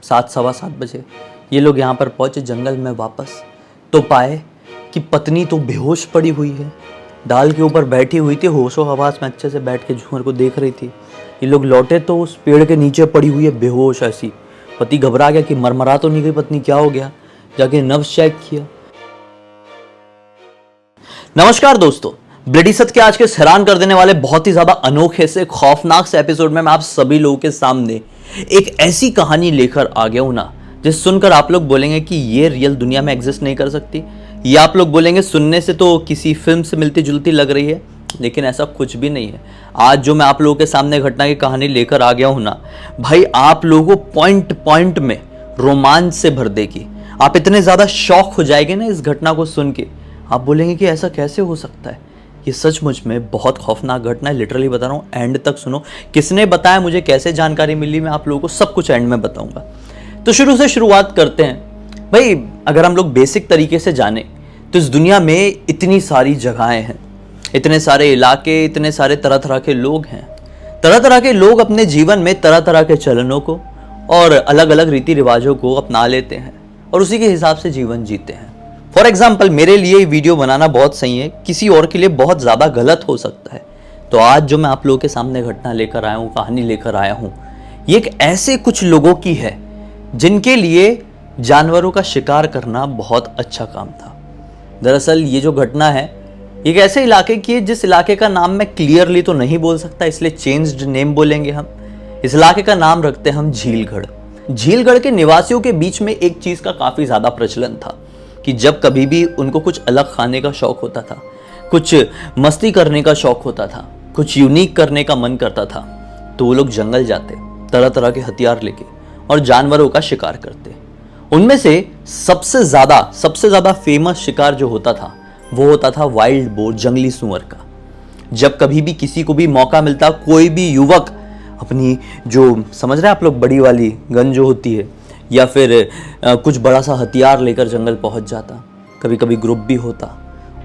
7 सवा 7 बजे ये लोग यहाँ पर पहुँचे जंगल में वापस, तो पाए कि पत्नी तो बेहोश पड़ी हुई है, डाल के ऊपर बैठी हुई थी, होशो हवास में अच्छे से बैठ के झूमर को देख रही थी। ये लोग लौटे तो उस पेड़ के नीचे पड़ी हुई है बेहोश ऐसी। पति घबरा गया कि मरमरा तो नहीं गई पत्नी, क्या हो गया, जाके नब्ज चेक किया। नमस्कार दोस्तों, ब्लडी सत्य के आज के हैरान कर देने वाले बहुत ही ज्यादा अनोखे से खौफनाक से एपिसोड में मैं आप सभी लोगों के सामने एक ऐसी कहानी लेकर आ गया हूं ना, जिस सुनकर आप लोग बोलेंगे कि ये रियल दुनिया में एग्जिस्ट नहीं कर सकती। ये आप लोग बोलेंगे सुनने से तो किसी फिल्म से मिलती जुलती लग रही है, लेकिन ऐसा कुछ भी नहीं है। आज जो मैं आप लोगों के सामने घटना की कहानी लेकर आ गया हूं ना भाई, आप लोगों को पॉइंट पॉइंट में रोमांच से भर देगी। आप इतने ज्यादा शॉक हो जाएंगे ना इस घटना को सुन के, आप बोलेंगे कि ऐसा कैसे हो सकता है। ये सचमुच में बहुत खौफनाक घटना है, लिटरली बता रहा हूँ। एंड तक सुनो, किसने बताया, मुझे कैसे जानकारी मिली, मैं आप लोगों को सब कुछ एंड में बताऊंगा। तो शुरू से शुरुआत करते हैं। भाई अगर हम लोग बेसिक तरीके से जाने तो इस दुनिया में इतनी सारी जगहें हैं, इतने सारे इलाके, इतने सारे तरह तरह के लोग हैं। तरह तरह के लोग अपने जीवन में तरह तरह के चलनों को और अलग अलग रीति रिवाजों को अपना लेते हैं और उसी के हिसाब से जीवन जीते हैं। फॉर एग्जाम्पल, मेरे लिए वीडियो बनाना बहुत सही है, किसी और के लिए बहुत ज़्यादा गलत हो सकता है। तो आज जो मैं आप लोगों के सामने घटना लेकर आया हूँ, कहानी लेकर आया हूँ, ये एक ऐसे कुछ लोगों की है जिनके लिए जानवरों का शिकार करना बहुत अच्छा काम था। दरअसल ये जो घटना है एक ऐसे इलाके की है जिस इलाके का नाम मैं क्लियरली तो नहीं बोल सकता, इसलिए चेंज्ड नेम बोलेंगे हम। इस इलाके का नाम रखते हैं हम झीलगढ़। झीलगढ़ के निवासियों के बीच में एक चीज़ का काफ़ी ज़्यादा प्रचलन था कि जब कभी भी उनको कुछ अलग खाने का शौक होता था, कुछ मस्ती करने का शौक होता था, कुछ यूनिक करने का मन करता था, तो वो लोग जंगल जाते तरह तरह के हथियार लेके और जानवरों का शिकार करते। उनमें से सबसे ज़्यादा फेमस शिकार जो होता था वो होता था वाइल्ड बोर, जंगली सूअर का। जब कभी भी किसी को भी मौका मिलता, कोई भी युवक अपनी जो समझ रहे हैं आप लोग बड़ी वाली गन जो होती है या फिर कुछ बड़ा सा हथियार लेकर जंगल पहुंच जाता। कभी कभी ग्रुप भी होता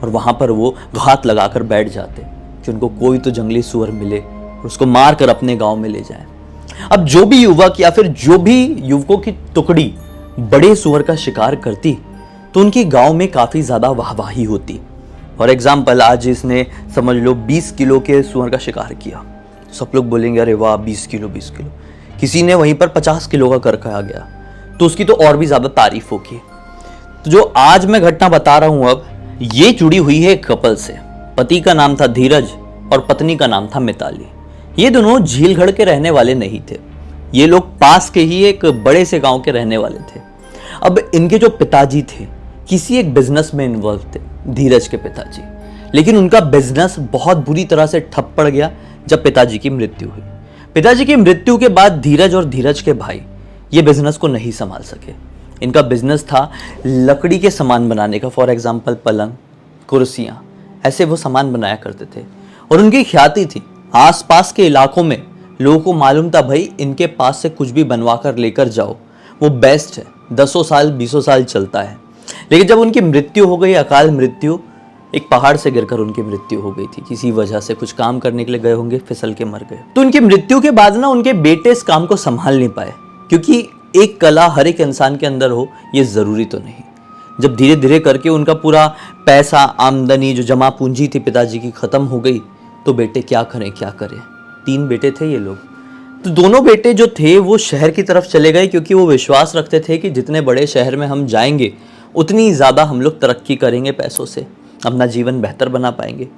और वहाँ पर वो घात लगाकर बैठ जाते कि उनको कोई तो जंगली सूअर मिले और उसको मार कर अपने गांव में ले जाए। अब जो भी युवक या फिर जो भी युवकों की टुकड़ी बड़े सूअर का शिकार करती तो उनकी गांव में काफ़ी ज़्यादा वाहवाही होती। फॉर एग्जाम्पल, आज इसने समझ लो 20 किलो के सूअर का शिकार किया, सब लोग बोलेंगे अरे वाह 20 किलो 20 किलो। किसी ने वहीं पर 50 किलो का करके आ गया तो उसकी तो और भी ज़्यादा तारीफ होगी। तो जो आज मैं घटना बता रहा हूँ अब, ये जुड़ी हुई है एक कपल से। पति का नाम था धीरज और पत्नी का नाम था मिताली। ये दोनों झीलगढ़ के रहने वाले नहीं थे, ये लोग पास के ही एक बड़े से गांव के रहने वाले थे। अब इनके जो पिताजी थे किसी एक बिजनेस में इन्वॉल्व थे, धीरज के पिताजी, लेकिन उनका बिजनेस बहुत बुरी तरह से ठप पड़ गया जब पिताजी की मृत्यु हुई। पिताजी की मृत्यु के बाद धीरज और धीरज के भाई ये बिजनेस को नहीं संभाल सके। इनका बिजनेस था लकड़ी के सामान बनाने का, फॉर एग्जाम्पल पलंग, कुर्सियाँ, ऐसे वो सामान बनाया करते थे। और उनकी ख्याति थी आसपास के इलाकों में लोगों को मालूम था भाई इनके पास से कुछ भी बनवा कर लेकर जाओ, वो बेस्ट है, 10 साल 20 साल चलता है। लेकिन जब उनकी मृत्यु हो गई, अकाल मृत्यु, एक पहाड़ से गिरकर उनकी मृत्यु हो गई थी। किसी वजह से कुछ काम करने के लिए गए होंगे, फिसल के मर गए। तो उनकी मृत्यु के बाद ना उनके बेटे इस काम को संभाल नहीं पाए, क्योंकि एक कला हर एक इंसान के अंदर हो ये ज़रूरी तो नहीं। जब धीरे धीरे करके उनका पूरा पैसा, आमदनी, जो जमा पूंजी थी पिताजी की, ख़त्म हो गई, तो बेटे क्या करें क्या करें। 3 बेटे थे ये लोग। तो दोनों बेटे जो थे वो शहर की तरफ चले गए, क्योंकि वो विश्वास रखते थे कि जितने बड़े शहर में हम जाएंगे उतनी ज़्यादा हम लोग तरक्की करेंगे, पैसों से अपना जीवन बेहतर बना पाएंगे।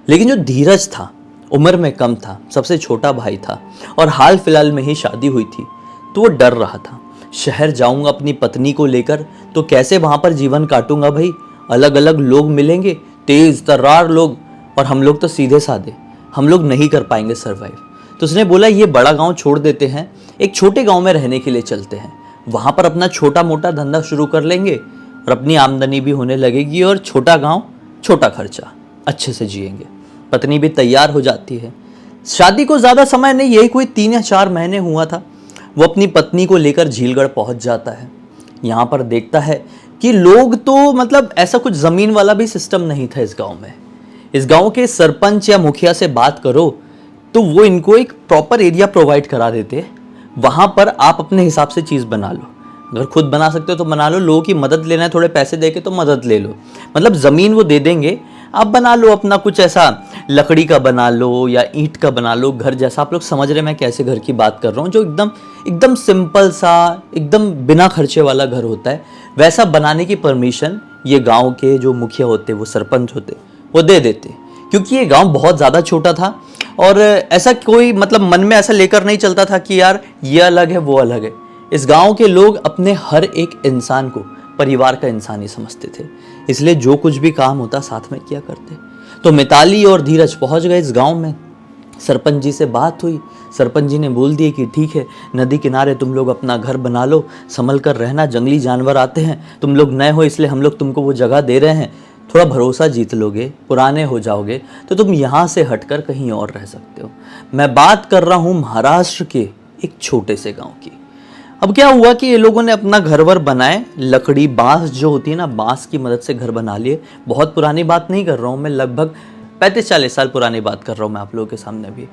लेकिन जो धीरज था उम्र में कम था, सबसे छोटा भाई था और हाल फिलहाल में ही शादी हुई थी, तो वो डर रहा था शहर जाऊंगा अपनी पत्नी को लेकर तो कैसे वहाँ पर जीवन काटूंगा भाई, अलग अलग लोग मिलेंगे, तेज तर्रार लोग, और हम लोग तो सीधे साधे, हम लोग नहीं कर पाएंगे सर्वाइव। तो उसने बोला ये बड़ा गांव छोड़ देते हैं, एक छोटे गांव में रहने के लिए चलते हैं, वहाँ पर अपना छोटा मोटा धंधा शुरू कर लेंगे और अपनी आमदनी भी होने लगेगी और छोटा गांव, छोटा खर्चा, अच्छे से जिएंगे। पत्नी भी तैयार हो जाती है। शादी को ज़्यादा समय नहीं, यही कोई 3 या 4 महीने हुआ था, वो अपनी पत्नी को लेकर झीलगढ़ पहुँच जाता है। यहाँ पर देखता है कि लोग तो मतलब ऐसा कुछ ज़मीन वाला भी सिस्टम नहीं था इस गाँव में। इस गांव के सरपंच या मुखिया से बात करो तो वो इनको एक प्रॉपर एरिया प्रोवाइड करा देते, वहाँ पर आप अपने हिसाब से चीज़ बना लो। अगर खुद बना सकते हो तो बना लो, लोगों की मदद लेना है, थोड़े पैसे दे के तो मदद ले लो। मतलब ज़मीन वो दे देंगे, आप बना लो अपना कुछ ऐसा, लकड़ी का बना लो या ईंट का बना लो घर जैसा। आप लोग समझ रहे हैं मैं कैसे घर की बात कर रहा हूँ, जो एकदम एकदम सिंपल सा, एकदम बिना खर्चे वाला घर होता है, वैसा बनाने की परमिशन ये गांव के जो मुखिया होते, वो सरपंच होते, वो दे देते। क्योंकि ये गांव बहुत ज़्यादा छोटा था और ऐसा कोई मतलब मन में ऐसा लेकर नहीं चलता था कि यार ये अलग है वो अलग है। इस गांव के लोग अपने हर एक इंसान को परिवार का इंसान ही समझते थे, इसलिए जो कुछ भी काम होता साथ में किया करते। तो मिताली और धीरज पहुंच गए इस गांव में। सरपंच जी से बात हुई, सरपंच जी ने बोल दिए कि ठीक है, नदी किनारे तुम लोग अपना घर बना लो, संभल कर रहना, जंगली जानवर आते हैं, तुम लोग नए हो इसलिए हम लोग तुमको वो जगह दे रहे हैं, थोड़ा भरोसा जीत लोगे, पुराने हो जाओगे तो तुम यहाँ से हटकर कहीं और रह सकते हो। मैं बात कर रहा हूँ महाराष्ट्र के एक छोटे से गांव की। अब क्या हुआ कि ये लोगों ने अपना घर वर बनाए, लकड़ी बांस जो होती है ना, बांस की मदद से घर बना लिए। बहुत पुरानी बात नहीं कर रहा हूँ मैं, लगभग 35-40 साल पुरानी बात कर रहा हूँ मैं आप लोगों के सामने भी।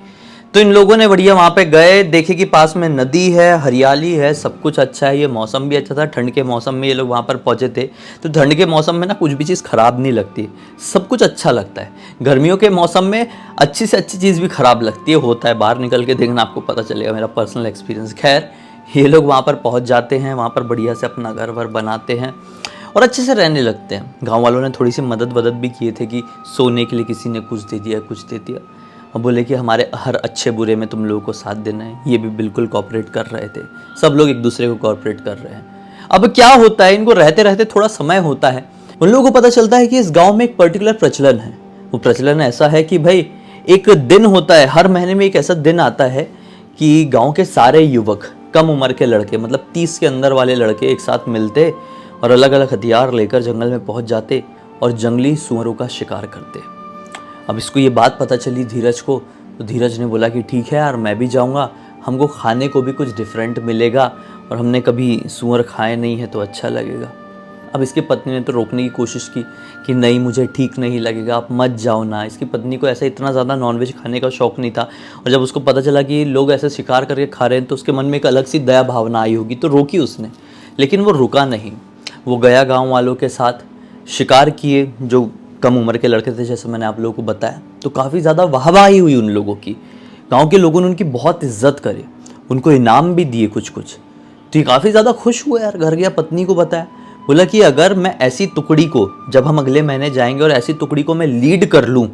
तो इन लोगों ने बढ़िया वहाँ पे गए, देखे कि पास में नदी है, हरियाली है, सब कुछ अच्छा है, ये मौसम भी अच्छा था। ठंड के मौसम में ये लोग वहाँ पर पहुँचे थे। तो ठंड के मौसम में ना कुछ भी चीज़ ख़राब नहीं लगती, सब कुछ अच्छा लगता है। गर्मियों के मौसम में अच्छी से अच्छी चीज़ भी ख़राब लगती है, होता है, बाहर निकल के देखना आपको पता चलेगा, मेरा पर्सनल एक्सपीरियंस। खैर, ये लोग वहाँ पर पहुँच जाते हैं, वहाँ पर बढ़िया से अपना घर वर बनाते हैं और अच्छे से रहने लगते हैं। गांव वालों ने थोड़ी सी मदद वदद भी किए थे कि सोने के लिए किसी ने कुछ दे दिया, कुछ दे दिया। अब बोले कि हमारे हर अच्छे बुरे में तुम लोगों को साथ देना है। ये भी बिल्कुल कॉपरेट कर रहे थे, सब लोग एक दूसरे को कॉपरेट कर रहे हैं। अब क्या होता है, इनको रहते रहते थोड़ा समय होता है, उन लोगों को पता चलता है कि इस गाँव में एक पर्टिकुलर प्रचलन है। वो प्रचलन ऐसा है कि भाई एक दिन होता है, हर महीने में एक ऐसा दिन आता है कि गाँव के सारे युवक, कम उम्र के लड़के, मतलब 30 के अंदर वाले लड़के एक साथ मिलते और अलग अलग हथियार लेकर जंगल में पहुंच जाते और जंगली सुअरों का शिकार करते। अब इसको ये बात पता चली धीरज को, तो धीरज ने बोला कि ठीक है यार, मैं भी जाऊंगा, हमको खाने को भी कुछ डिफरेंट मिलेगा और हमने कभी सुअर खाए नहीं है तो अच्छा लगेगा। अब इसकी पत्नी ने तो रोकने की कोशिश की कि नहीं, मुझे ठीक नहीं लगेगा, आप मत जाओ ना। इसकी पत्नी को ऐसा इतना ज़्यादा नॉनवेज खाने का शौक़ नहीं था, और जब उसको पता चला कि लोग ऐसे शिकार करके खा रहे हैं तो उसके मन में एक अलग सी दया भावना आई होगी, तो रोकी उसने। लेकिन वो रुका नहीं, वो गया गाँव वालों के साथ, शिकार किए, जो कम उम्र के लड़के थे जैसे मैंने आप लोगों को बताया। तो काफ़ी ज़्यादा वाहवाही हुई उन लोगों की, गाँव के लोगों ने उनकी बहुत इज्जत करी, उनको इनाम भी दिए कुछ कुछ। तो ये काफ़ी ज़्यादा खुश हुआ यार, घर गया, पत्नी को बताया, बोला कि अगर मैं ऐसी टुकड़ी को, जब हम अगले महीने जाएंगे और ऐसी टुकड़ी को मैं लीड कर लूँ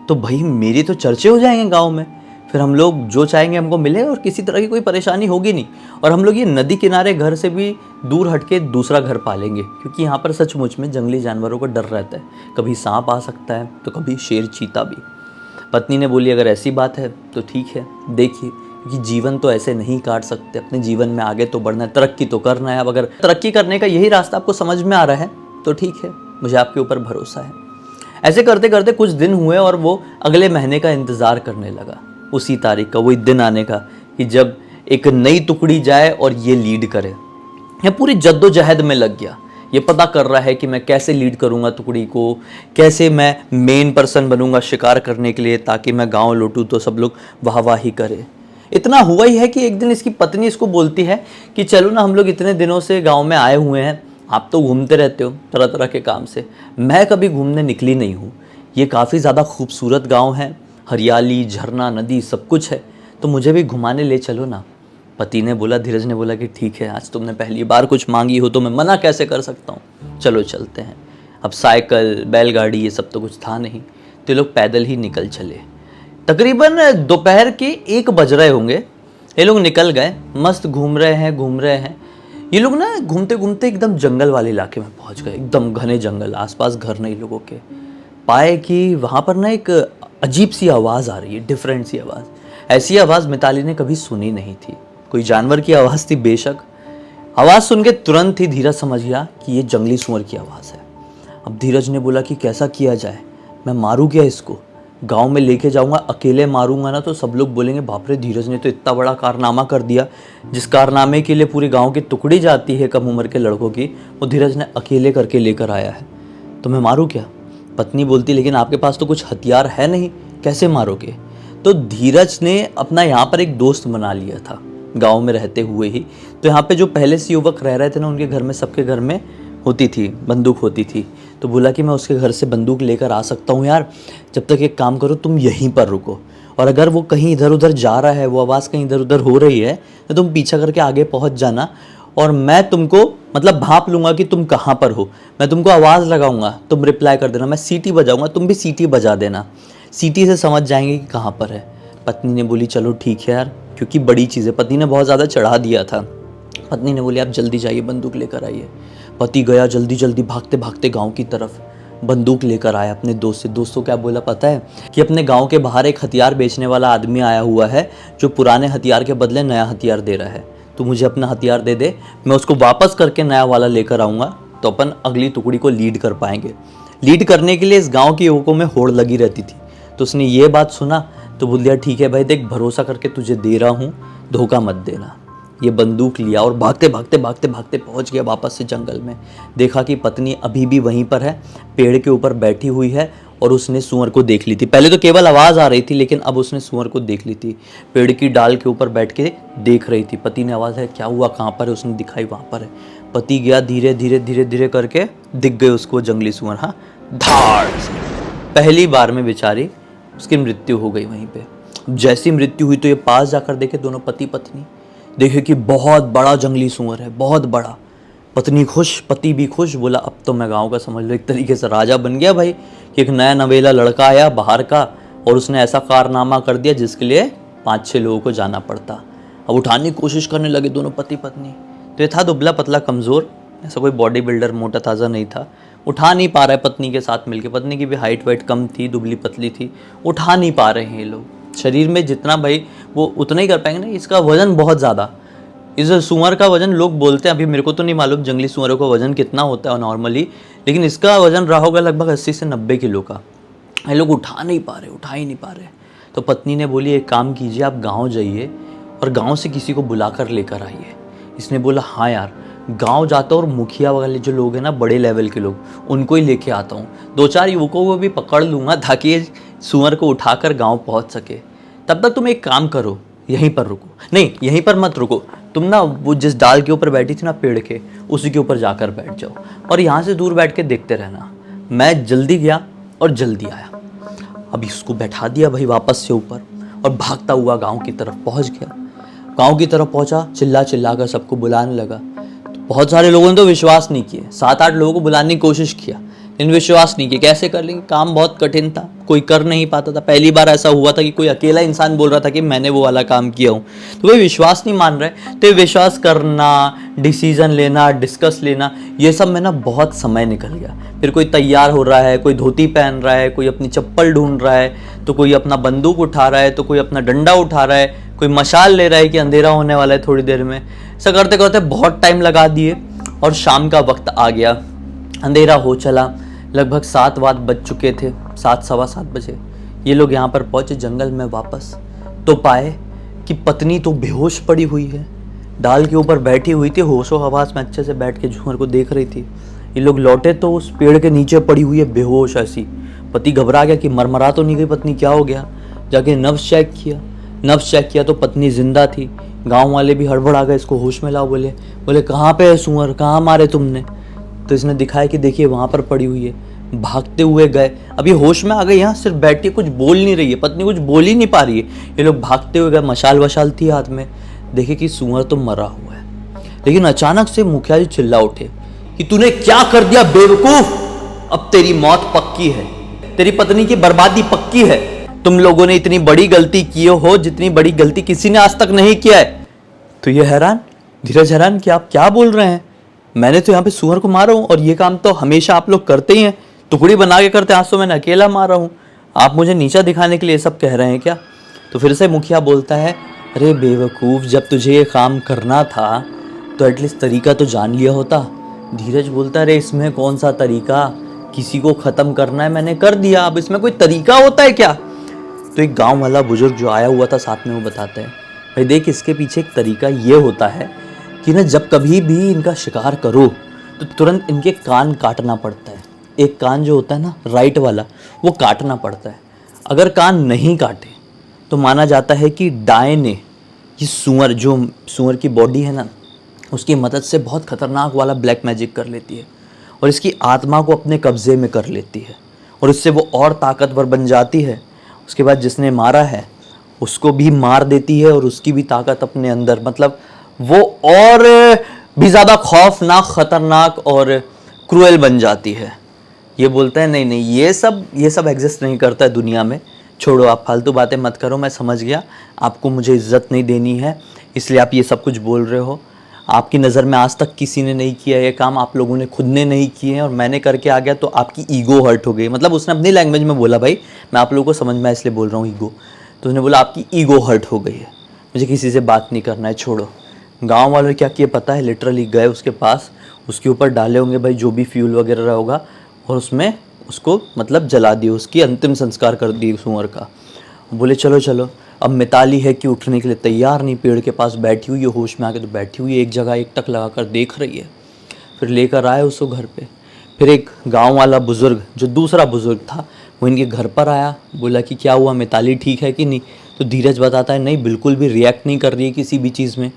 तो भाई मेरी तो चर्चे हो जाएंगे गांव में, फिर हम लोग जो चाहेंगे हमको मिलेगा और किसी तरह की कोई परेशानी होगी नहीं। और हम लोग ये नदी किनारे घर से भी दूर हटके दूसरा घर पालेंगे, क्योंकि यहाँ पर सचमुच में जंगली जानवरों का डर रहता है, कभी सांप आ सकता है तो कभी शेर चीता भी। पत्नी ने बोली अगर ऐसी बात है तो ठीक है, देखिए, क्योंकि जीवन तो ऐसे नहीं काट सकते, अपने जीवन में आगे तो बढ़ना है, तरक्की तो करना है। अब अगर तरक्की करने का यही रास्ता आपको समझ में आ रहा है तो ठीक है, मुझे आपके ऊपर भरोसा है। ऐसे करते करते कुछ दिन हुए और वो अगले महीने का इंतज़ार करने लगा, उसी तारीख का, वही दिन आने का कि जब एक नई टुकड़ी जाए और ये लीड करे। यह पूरी जद्दोजहद में लग गया, ये पता कर रहा है कि मैं कैसे लीड करूंगा टुकड़ी को, कैसे मैं मेन पर्सन बनूंगा शिकार करने के लिए, ताकि मैं गाँव लौटूँ तो सब लोग वाहवाही करे। इतना हुआ ही है कि एक दिन इसकी पत्नी इसको बोलती है कि चलो ना, हम लोग इतने दिनों से गांव में आए हुए हैं, आप तो घूमते रहते हो तरह तरह के काम से, मैं कभी घूमने निकली नहीं हूँ। ये काफ़ी ज़्यादा खूबसूरत गांव है, हरियाली, झरना, नदी सब कुछ है, तो मुझे भी घुमाने ले चलो ना। पति ने बोला, धीरज ने बोला कि ठीक है, आज तुमने पहली बार कुछ मांगी हो तो मैं मना कैसे कर सकता हूँ, चलो चलते हैं। अब साइकिल, बैलगाड़ी ये सब तो कुछ था नहीं, तो ये लोग पैदल ही निकल चले। तकरीबन दोपहर के 1 बज रहे होंगे, ये लोग निकल गए, मस्त घूम रहे हैं। ये लोग ना घूमते घूमते एकदम जंगल वाले इलाके में पहुंच गए, एकदम घने जंगल, आसपास घर नहीं लोगों के। पाए कि वहाँ पर ना एक अजीब सी आवाज़ आ रही है, डिफरेंट सी आवाज़। ऐसी आवाज़ मिताली ने कभी सुनी नहीं थी, कोई जानवर की आवाज़ थी बेशक। आवाज़ सुन के तुरंत ही धीरज समझ गया कि ये जंगली सुअर की आवाज़ है। अब धीरज ने बोला कि कैसा किया जाए, मैं मारूँ क्या इसको, गांव में लेके जाऊंगा, अकेले मारूंगा ना तो सब लोग बोलेंगे बाप रे, धीरज ने तो इतना बड़ा कारनामा कर दिया, जिस कारनामे के लिए पूरी गांव की टुकड़ी जाती है कम उम्र के लड़कों की, वो धीरज ने अकेले करके लेकर आया है, तो मैं मारूं क्या। पत्नी बोलती लेकिन आपके पास तो कुछ हथियार है नहीं, कैसे मारोगे। तो धीरज ने अपना यहाँ पर एक दोस्त बना लिया था, गांव में रहते हुए ही। तो यहाँ पे जो पहले से युवक रह रहे थे ना, उनके घर में, सबके घर में होती थी, बंदूक होती थी। तो बोला कि मैं उसके घर से बंदूक लेकर आ सकता हूँ यार, जब तक एक काम करो, तुम यहीं पर रुको, और अगर वो कहीं इधर उधर जा रहा है, वो आवाज़ कहीं इधर उधर हो रही है, तो तुम पीछा करके आगे पहुँच जाना, और मैं तुमको मतलब भांप लूँगा कि तुम कहाँ पर हो। मैं तुमको आवाज़ लगाऊंगा, तुम रिप्लाई कर देना, मैं सीटी बजाऊंगा, तुम भी सीटी बजा देना, सीटी से समझ जाएंगे कि कहाँ पर है। पत्नी ने बोली चलो ठीक है यार, क्योंकि बड़ी चीज़ है, पति ने बहुत ज़्यादा चढ़ा दिया था। पत्नी ने बोली आप जल्दी जाइए, बंदूक लेकर आइए। पति गया जल्दी जल्दी भागते भागते गांव की तरफ, बंदूक लेकर आया अपने दोस्त से। दोस्तों क्या बोला पता है, कि अपने गांव के बाहर एक हथियार बेचने वाला आदमी आया हुआ है, जो पुराने हथियार के बदले नया हथियार दे रहा है। तो मुझे अपना हथियार दे दे, मैं उसको वापस करके नया वाला लेकर आऊँगा, तो अपन अगली टुकड़ी को लीड कर पाएंगे। लीड करने के लिए इस गाँव के युवकों में होड़ लगी रहती थी। तो उसने ये बात सुना तो बोल दिया ठीक है भाई, देख भरोसा करके तुझे दे रहा हूँ, धोखा मत देना। ये बंदूक लिया और भागते भागते भागते भागते पहुंच गया वापस से जंगल में। देखा कि पत्नी अभी भी वहीं पर है, पेड़ के ऊपर बैठी हुई है, और उसने सूअर को देख ली थी। पहले तो केवल आवाज़ आ रही थी, लेकिन अब उसने सूअर को देख ली थी। पेड़ की डाल के ऊपर बैठ के देख रही थी। पति ने आवाज़ है क्या हुआ, कहाँ पर है, उसने दिखाई वहाँ पर है। पति गया, धीरे धीरे धीरे धीरे करके दिख गए उसको जंगली सूअर। हाँ, धाड़ से पहली बार में बेचारी उसकी मृत्यु हो गई वहीं पे। जैसी मृत्यु हुई तो ये पास जाकर देखे दोनों पति पत्नी, देखे कि बहुत बड़ा जंगली सूअर है, बहुत बड़ा। पत्नी खुश, पति भी खुश। बोला अब तो मैं गांव का समझ लो एक तरीके से राजा बन गया भाई, कि एक नया नवेला लड़का आया बाहर का, और उसने ऐसा कारनामा कर दिया जिसके लिए 5-6 लोगों को जाना पड़ता। अब उठाने की कोशिश करने लगे दोनों पति पत्नी। तो ये था दुबला पतला कमज़ोर, ऐसा कोई बॉडी बिल्डर मोटा ताज़ा नहीं था। उठा नहीं पा रहा है पत्नी के साथ मिलके। पत्नी की भी हाइट वाइट कम थी, दुबली पतली थी, उठा नहीं पा रहे हैं ये लोग। शरीर में जितना भाई वो उतना ही कर पाएंगे ना, इसका वजन बहुत ज़्यादा। इस सूअर का वजन लोग बोलते हैं, अभी मेरे को तो नहीं मालूम जंगली सूअरों का वजन कितना होता है नॉर्मली, लेकिन इसका वजन रहा होगा लगभग 80 से 90 किलो का। ये लोग उठा नहीं पा रहे, उठा ही नहीं पा रहे। तो पत्नी ने बोली एक काम कीजिए, आप गाँव जाइए और गाँव से किसी को बुलाकर लेकर आइए। इसने बोला हाँ यार, गांव जाता हूँ और मुखिया वाले जो लोग हैं ना, बड़े लेवल के लोग, उनको ही लेके आता हूँ। 2-4 युवकों को भी पकड़ लूँगा ताकि ये सूअर को उठाकर गांव पहुँच सके। तब तक तुम एक काम करो, यहीं पर रुको। नहीं, यहीं पर मत रुको, तुम ना वो जिस डाल के ऊपर बैठी थी ना पेड़ के, उसी के ऊपर जाकर बैठ जाओ, और यहाँ से दूर बैठ के देखते रहना। मैं जल्दी गया और जल्दी आया। अभी उसको बैठा दिया भाई वापस से ऊपर, और भागता हुआ गाँव की तरफ पहुँच गया। गाँव की तरफ पहुँचा, चिल्ला चिल्ला कर सबको बुलाने लगा। बहुत सारे लोगों ने तो विश्वास नहीं किया, 7-8 लोगों को बुलाने की कोशिश किया, लेकिन विश्वास नहीं किया। कैसे कर लेंगे, काम बहुत कठिन था, कोई कर नहीं पाता था। पहली बार ऐसा हुआ था कि कोई अकेला इंसान बोल रहा था कि मैंने वो वाला काम किया हूँ, तो कोई विश्वास नहीं मान रहे। तो विश्वास करना, डिसीजन लेना, डिस्कस लेना, ये सब में ना बहुत समय निकल गया। फिर कोई तैयार हो रहा है, कोई धोती पहन रहा है, कोई अपनी चप्पल ढूंढ रहा है, तो कोई अपना बंदूक उठा रहा है, तो कोई अपना डंडा उठा रहा है, कोई मशाल ले रहा है कि अंधेरा होने वाला है थोड़ी देर में। ऐसा करते करते बहुत टाइम लगा दिए, और शाम का वक्त आ गया, अंधेरा हो चला। लगभग 7 बज चुके थे, 7 सवा 7 बजे। ये लोग यहाँ पर पहुँचे जंगल में वापस, तो पाए कि पत्नी तो बेहोश पड़ी हुई है, डाल के ऊपर बैठी हुई थी, होशो हवास में अच्छे से बैठ के सूअर को देख रही थी। ये लोग लौटे तो उस पेड़ के नीचे पड़ी हुई है बेहोश ऐसी। पति घबरा गया कि मरमरा तो नहीं गई पत्नी, क्या हो गया। जाके नब्ज चेक किया तो पत्नी जिंदा थी। गांव वाले भी हड़बड़ा गए, इसको होश में लाओ। बोले कहाँ पे है सूअर, कहाँ मारे तुमने। तो इसने दिखाया कि देखिए वहाँ पर पड़ी हुई है। भागते हुए गए, अभी होश में आ गए, यहाँ सिर्फ बैठी कुछ बोल नहीं रही है, पत्नी कुछ बोल ही नहीं पा रही है। ये लोग भागते हुए गए, मशाल वशाल थी हाथ में, देखे कि सूअर तो मरा हुआ है। लेकिन अचानक से मुखिया जी चिल्ला उठे कि तूने क्या कर दिया बेवकूफ, अब तेरी मौत पक्की है, तेरी पत्नी की बर्बादी पक्की है। तुम लोगों ने इतनी बड़ी गलती की हो जितनी बड़ी गलती किसी ने आज तक नहीं किया है। तो ये हैरान, धीरज हैरान कि आप क्या बोल रहे हैं, मैंने तो यहाँ पे सूअर को मारा हूँ, और ये काम तो हमेशा आप लोग करते ही हैं, टुकड़ी बना के करते हैं, आज तो मैंने अकेला मारा हूँ, आप मुझे नीचा दिखाने के लिए सब कह रहे हैं क्या। तो फिर से मुखिया बोलता है, अरे बेवकूफ़, जब तुझे ये काम करना था तो एटलीस्ट तरीका तो जान लिया होता। धीरज बोलता है, अरे इसमें कौन सा तरीका, किसी को ख़त्म करना है मैंने कर दिया, अब इसमें कोई तरीका होता है क्या। तो एक गांव वाला बुजुर्ग जो आया हुआ था साथ में, वो बताते हैं, भाई देख इसके पीछे एक तरीका ये होता है कि ना जब कभी भी इनका शिकार करो तो तुरंत इनके कान काटना पड़ता है। एक कान जो होता है ना राइट वाला, वो काटना पड़ता है। अगर कान नहीं काटे तो माना जाता है कि दाएं ने ये सूअर की बॉडी है ना, उसकी मदद से बहुत ख़तरनाक वाला ब्लैक मैजिक कर लेती है और इसकी आत्मा को अपने कब्ज़े में कर लेती है और इससे वो और ताकतवर बन जाती है। उसके बाद जिसने मारा है उसको भी मार देती है और उसकी भी ताकत अपने अंदर, मतलब वो और भी ज़्यादा खौफनाक, ख़तरनाक और क्रूएल बन जाती है। ये बोलता है नहीं नहीं, ये सब एग्जिस्ट नहीं करता है दुनिया में, छोड़ो, आप फालतू बातें मत करो, मैं समझ गया आपको मुझे इज्जत नहीं देनी है इसलिए आप ये सब कुछ बोल रहे हो। आपकी नज़र में आज तक किसी ने नहीं किया ये काम, आप लोगों ने खुद ने नहीं किए हैं और मैंने करके आ गया तो आपकी ईगो हर्ट हो गई। मतलब उसने अपनी लैंग्वेज में बोला, भाई मैं आप लोगों को समझ में इसलिए बोल रहा हूँ ईगो, तो उसने बोला आपकी ईगो हर्ट हो गई है, मुझे किसी से बात नहीं करना है, छोड़ो। गाँव वालों ने क्या किया पता है, लिटरली गए उसके पास, उसके ऊपर डाले होंगे भाई जो भी फ्यूल वगैरह होगा और उसमें उसको मतलब जला दिए, उसकी अंतिम संस्कार कर दिए सूअर का। बोले चलो चलो, अब मिताली है कि उठने के लिए तैयार नहीं, पेड़ के पास बैठी हुई है, होश में आके तो बैठी हुई है, एक जगह एक टक लगा कर देख रही है। फिर लेकर आए उसको घर पे। फिर एक गांव वाला बुज़ुर्ग, जो दूसरा बुज़ुर्ग था, वो इनके घर पर आया, बोला कि क्या हुआ, मिताली ठीक है कि नहीं। तो धीरज बताता है नहीं, बिल्कुल भी रिएक्ट नहीं कर रही है किसी भी चीज़ में।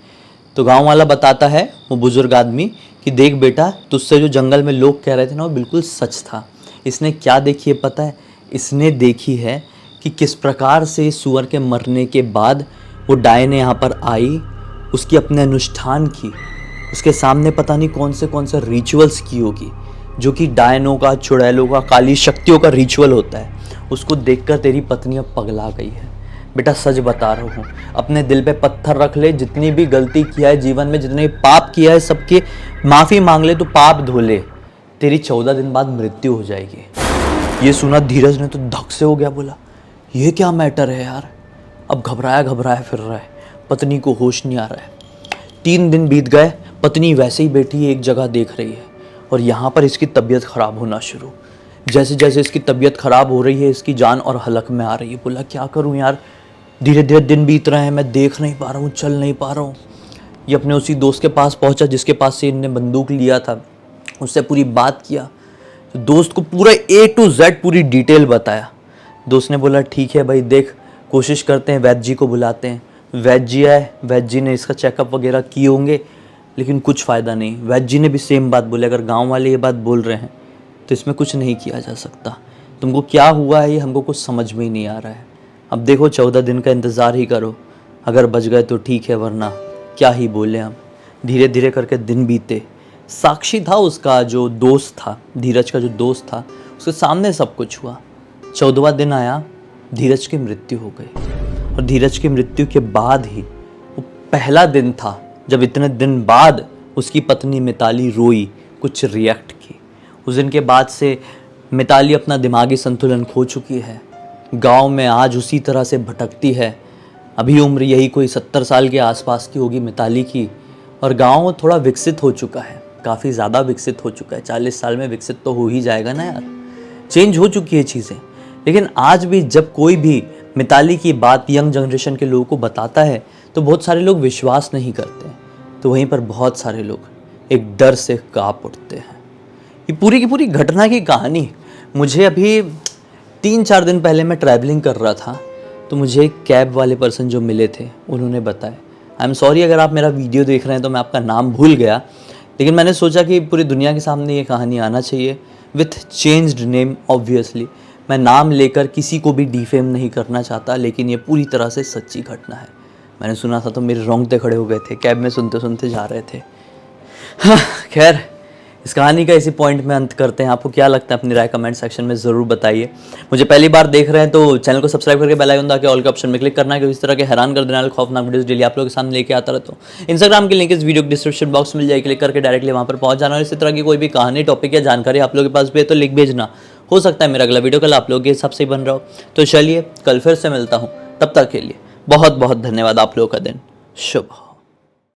तो गाँव वाला बताता है, वो बुज़ुर्ग आदमी, कि देख बेटा, तुझसे जो जंगल में लोग कह रहे थे ना वो बिल्कुल सच था। इसने क्या देखी है पता है, इसने देखी है कि किस प्रकार से सूअर के मरने के बाद वो डायन यहाँ पर आई, उसकी अपने अनुष्ठान की, उसके सामने पता नहीं कौन से रिचुअल्स की होगी, जो कि डायनों का, चुड़ैलों का, काली शक्तियों का रिचुअल होता है। उसको देखकर तेरी पत्नी अब पगला गई है। बेटा सच बता रहा हूँ, अपने दिल पे पत्थर रख ले, जितनी भी गलती किया है जीवन में, जितने भी पाप किया है सबकी माफ़ी मांग ले, तो पाप धो ले, तेरी 14 दिन बाद मृत्यु हो जाएगी। ये सुना धीरज ने तो धक से हो गया, बोला ये क्या मैटर है यार। अब घबराया फिर रहा है, पत्नी को होश नहीं आ रहा है। 3 दिन बीत गए, पत्नी वैसे ही बैठी एक जगह देख रही है और यहाँ पर इसकी तबीयत ख़राब होना शुरू। जैसे जैसे इसकी तबीयत ख़राब हो रही है, इसकी जान और हलक में आ रही है। बोला क्या करूँ यार, धीरे धीरे दिन बीत रहे हैं, मैं देख नहीं पा रहा हूँ, चल नहीं पा रहा हूँ। ये अपने उसी दोस्त के पास पहुँचा जिसके पास से इनने बंदूक लिया था, उससे पूरी बात किया। तो दोस्त को पूरा A to Z पूरी डिटेल बताया। दोस्त ने बोला ठीक है भाई, देख कोशिश करते हैं, वैद्य जी को बुलाते हैं। वैद्य जी आए, वैद्य जी ने इसका चेकअप वगैरह किए होंगे, लेकिन कुछ फ़ायदा नहीं। वैद्य जी ने भी सेम बात बोली, अगर गांव वाले ये बात बोल रहे हैं तो इसमें कुछ नहीं किया जा सकता। तुमको क्या हुआ है ये हमको कुछ समझ में ही नहीं आ रहा है। अब देखो 14 दिन का इंतज़ार ही करो, अगर बच गए तो ठीक है, वरना क्या ही बोले हम। धीरे धीरे करके दिन बीते। साक्षी था उसका जो दोस्त था, धीरज का जो दोस्त था, उसके सामने सब कुछ हुआ। 14वां दिन आया, धीरज की मृत्यु हो गई। और धीरज की मृत्यु के बाद ही वो पहला दिन था जब इतने दिन बाद उसकी पत्नी मिताली रोई, कुछ रिएक्ट की। उस दिन के बाद से मिताली अपना दिमागी संतुलन खो चुकी है, गांव में आज उसी तरह से भटकती है। अभी उम्र यही कोई 70 साल के आसपास की होगी मिताली की, और गांव थोड़ा विकसित हो चुका है, काफ़ी ज़्यादा विकसित हो चुका है। 40 साल में विकसित तो हो ही जाएगा ना यार, चेंज हो चुकी है चीज़ें। लेकिन आज भी जब कोई भी मिताली की बात यंग जनरेशन के लोगों को बताता है तो बहुत सारे लोग विश्वास नहीं करते, तो वहीं पर बहुत सारे लोग एक डर से कांप उठते हैं। ये पूरी की पूरी घटना की कहानी मुझे अभी 3-4 दिन पहले मैं ट्रैवलिंग कर रहा था, तो मुझे एक कैब वाले पर्सन जो मिले थे उन्होंने बताया। आई एम सॉरी अगर आप मेरा वीडियो देख रहे हैं तो मैं आपका नाम भूल गया, लेकिन मैंने सोचा कि पूरी दुनिया के सामने ये कहानी आना चाहिए विथ चेंज्ड नेम। ऑब्वियसली मैं नाम लेकर किसी को भी डिफेम नहीं करना चाहता, लेकिन ये पूरी तरह से सच्ची घटना है। मैंने सुना था तो मेरे रोंगटे खड़े हो गए थे, कैब में सुनते सुनते जा रहे थे। हाँ, खैर इस कहानी का इसी पॉइंट में अंत करते हैं। आपको क्या लगता है अपनी राय कमेंट सेक्शन में ज़रूर बताइए। मुझे पहली बार देख रहे हैं तो चैनल को सब्सक्राइब करके बेल आइकन दबा के ऑल के ऑप्शन में क्लिक करना है, क्योंकि इस तरह के हैरान कर देने वाले खौफनाक वीडियोस डेली आप लोगों के सामने लेके आता रहता हूँ। इंस्टाग्राम की लिंक इस वीडियो के डिस्क्रिप्शन बॉक्स में मिल जाएगी, क्लिक करके डायरेक्टली वहाँ पर पहुँच जाना। और इसी तरह की कोई भी कहानी, टॉपिक या जानकारी आप लोगों के पास भी है तो लिख भेजना। हो सकता है मेरा अगला वीडियो कल आप लोगों के हिसाब से ही बन रहा हो। तो चलिए कल फिर से मिलता हूँ, तब तक के लिए बहुत बहुत धन्यवाद। आप लोगों का दिन शुभ हो।